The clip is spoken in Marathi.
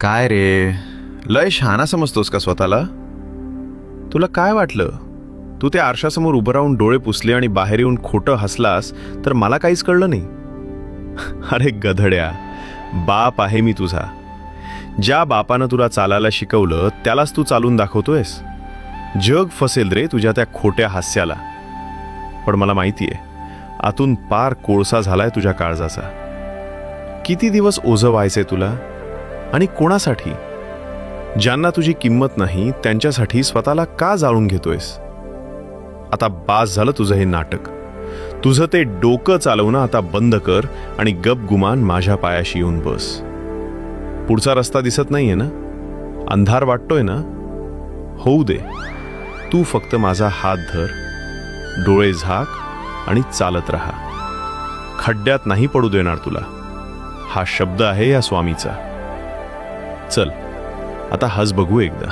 काय रे, लय शहाणा समजतोस का स्वतःला? तुला काय वाटलं? तू त्या आरशासमोर उभं राहून डोळे पुसले आणि बाहेर येऊन खोटं हसलास तर मला काहीच कळलं नाही? अरे गधड्या, बाप आहे मी तुझा. ज्या बापानं तुला चालायला शिकवलं त्यालाच तू चालून दाखवतोयस. जग फसेल रे तुझ्या त्या खोट्या हास्याला. पण मला माहितीये, आतून पार कोळसा झालाय तुझ्या काळजाचा. किती दिवस ओझं व्हायचंय तुला? आणि कोणासाठी? ज्यांना तुझी किंमत नाही त्यांच्यासाठी स्वतःला का जाळून घेतोयस? आता बास झालं तुझं हे नाटक. तुझं ते डोकं चालवणं आता बंद कर आणि गपगुमान माझ्या पायाशी येऊन बस. पुढचा रस्ता दिसत नाहीये ना? अंधार वाटतोय ना? होऊ दे. तू फक्त माझा हात धर, डोळे झाक आणि चालत राहा. खड्ड्यात नाही पडू देणार तुला. हा शब्द आहे या स्वामीचा. चल, आता हस बघू एकदा.